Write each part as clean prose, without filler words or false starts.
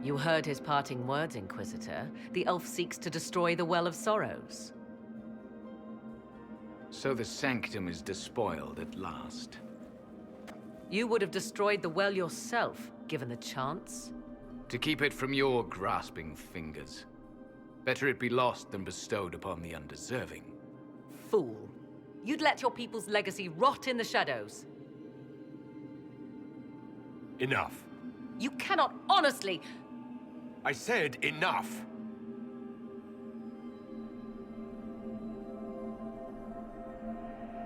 You heard his parting words, Inquisitor. The elf seeks to destroy the Well of Sorrows. So the sanctum is despoiled at last. You would have destroyed the well yourself, given the chance. To keep it from your grasping fingers. Better it be lost than bestowed upon the undeserving. Fool. You'd let your people's legacy rot in the shadows. Enough. You cannot honestly... I said enough!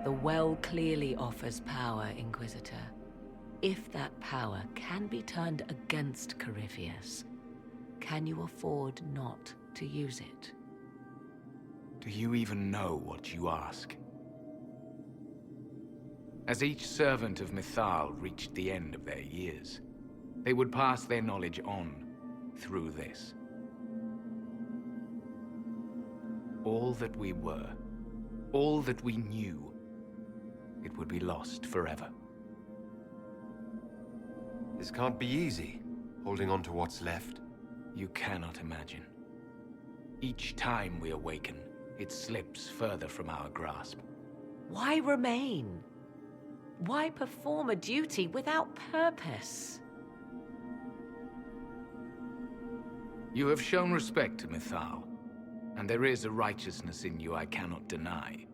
The well clearly offers power, Inquisitor. If that power can be turned against Corypheus, can you afford not to use it? Do you even know what you ask? As each servant of Mythal reached the end of their years, they would pass their knowledge on through this. All that we were, all that we knew, it would be lost forever. This can't be easy, holding on to what's left. You cannot imagine. Each time we awaken, it slips further from our grasp. Why remain? Why perform a duty without purpose? You have shown respect to Mythal, and there is a righteousness in you I cannot deny.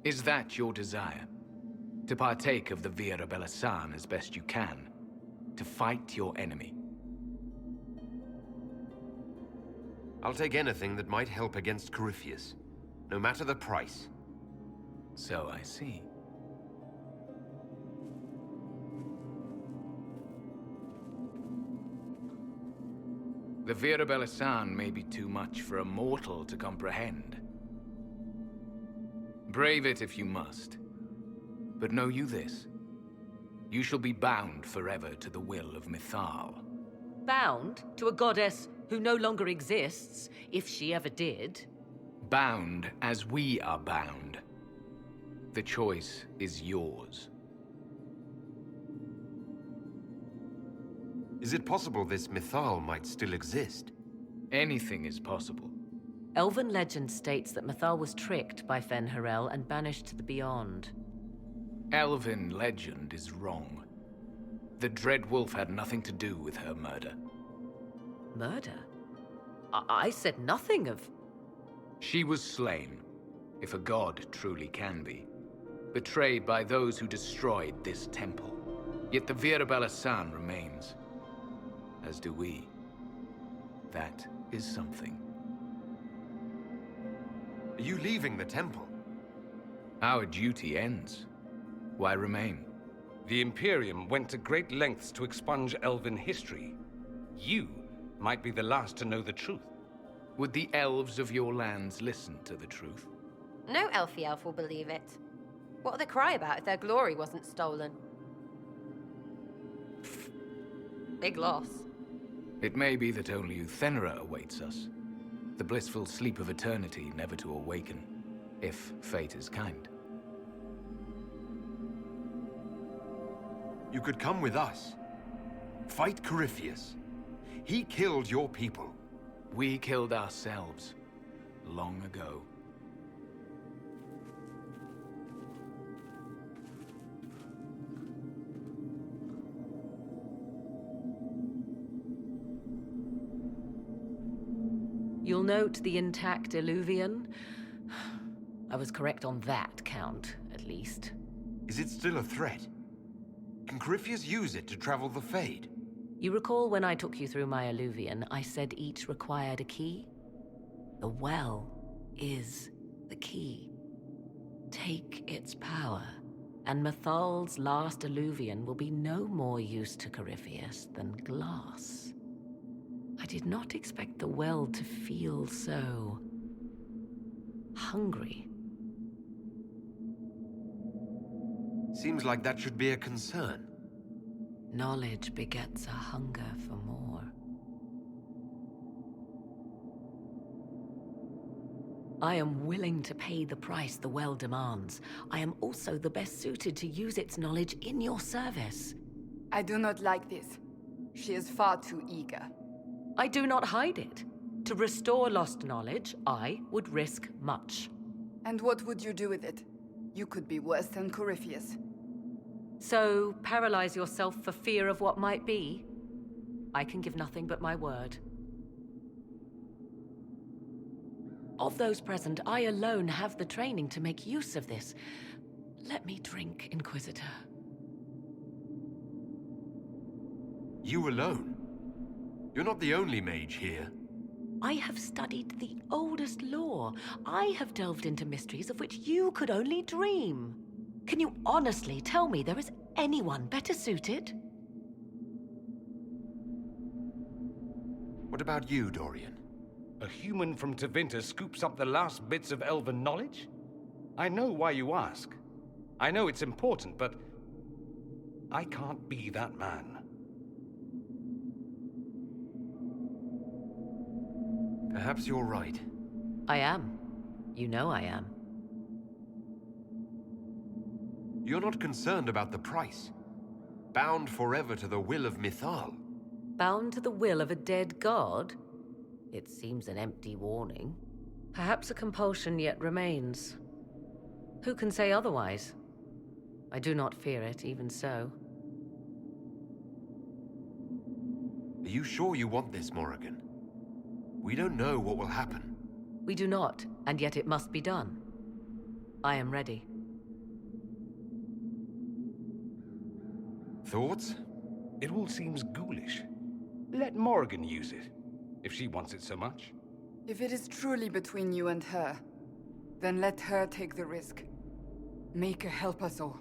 Is that your desire? To partake of the Vira Belasan as best you can? To fight your enemy? I'll take anything that might help against Corypheus, no matter the price. So I see. The Vira Belasan may be too much for a mortal to comprehend. Brave it if you must. But know you this. You shall be bound forever to the will of Mythal. Bound to a goddess who no longer exists, if she ever did. Bound as we are bound. The choice is yours. Is it possible this Mythal might still exist? Anything is possible. Elven legend states that Mythal was tricked by Fen-Harel and banished to the Beyond. Elven legend is wrong. The Dread Wolf had nothing to do with her murder. Murder? I said nothing of... She was slain, if a god truly can be. Betrayed by those who destroyed this temple. Yet the Vira Belasan remains. As do we. That is something. Are you leaving the temple? Our duty ends. Why remain? The Imperium went to great lengths to expunge Elven history. You might be the last to know the truth. Would the elves of your lands listen to the truth? No elfie elf will believe it. What would they cry about if their glory wasn't stolen? Big loss. It may be that only Uthenera awaits us. The blissful sleep of eternity never to awaken, if fate is kind. You could come with us. Fight Corypheus. He killed your people. We killed ourselves, long ago. You'll note the intact Illuvian. I was correct on that count, at least. Is it still a threat? Can Corypheus use it to travel the Fade? You recall when I took you through my Illuvian, I said each required a key? The well is the key. Take its power, and Mythal's last Illuvian will be no more use to Corypheus than glass. I did not expect the well to feel so... hungry. Seems like that should be a concern. Knowledge begets a hunger for more. I am willing to pay the price the well demands. I am also the best suited to use its knowledge in your service. I do not like this. She is far too eager. I do not hide it. To restore lost knowledge, I would risk much. And what would you do with it? You could be worse than Corypheus. So, paralyze yourself for fear of what might be? I can give nothing but my word. Of those present, I alone have the training to make use of this. Let me drink, Inquisitor. You alone? You're not the only mage here. I have studied the oldest lore. I have delved into mysteries of which you could only dream. Can you honestly tell me there is anyone better suited? What about you, Dorian? A human from Tevinter scoops up the last bits of elven knowledge? I know why you ask. I know it's important, but I can't be that man. Perhaps you're right. I am. You know I am. You're not concerned about the price. Bound forever to the will of Mythal. Bound to the will of a dead god? It seems an empty warning. Perhaps a compulsion yet remains. Who can say otherwise? I do not fear it, even so. Are you sure you want this, Morrigan? We don't know what will happen. We do not, and yet it must be done. I am ready. Thoughts? It all seems ghoulish. Let Morrigan use it, if she wants it so much. If it is truly between you and her, then let her take the risk. Make her help us all.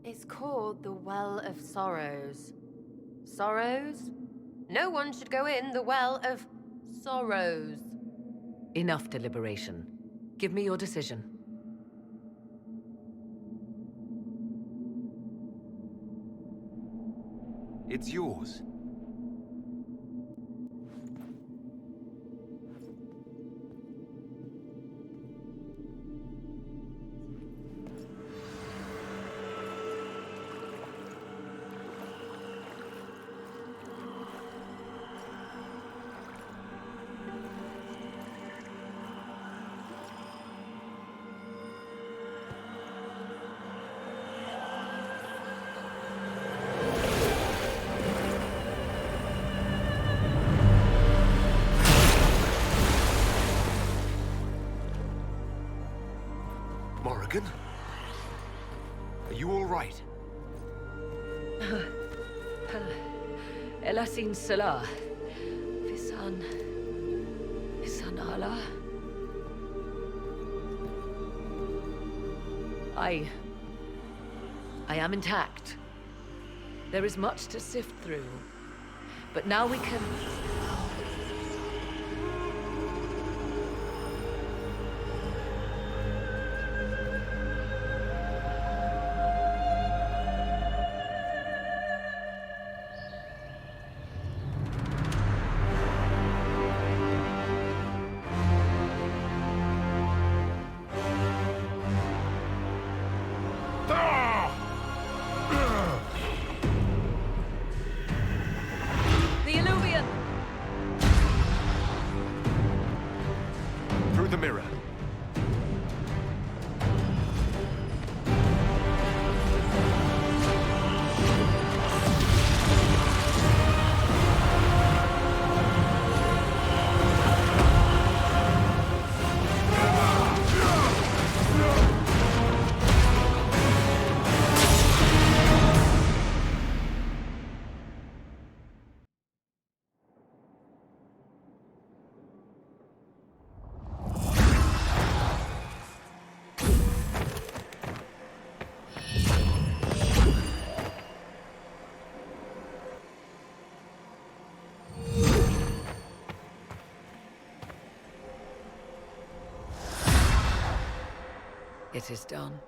It's called the Well of Sorrows. Sorrows? No one should go in the Well of Sorrows. Enough deliberation. Give me your decision. It's yours. Morrigan? Are you all right? Elasin Salah. Visan Allah. I am intact. There is much to sift through. But now we can... The mirror. It is done.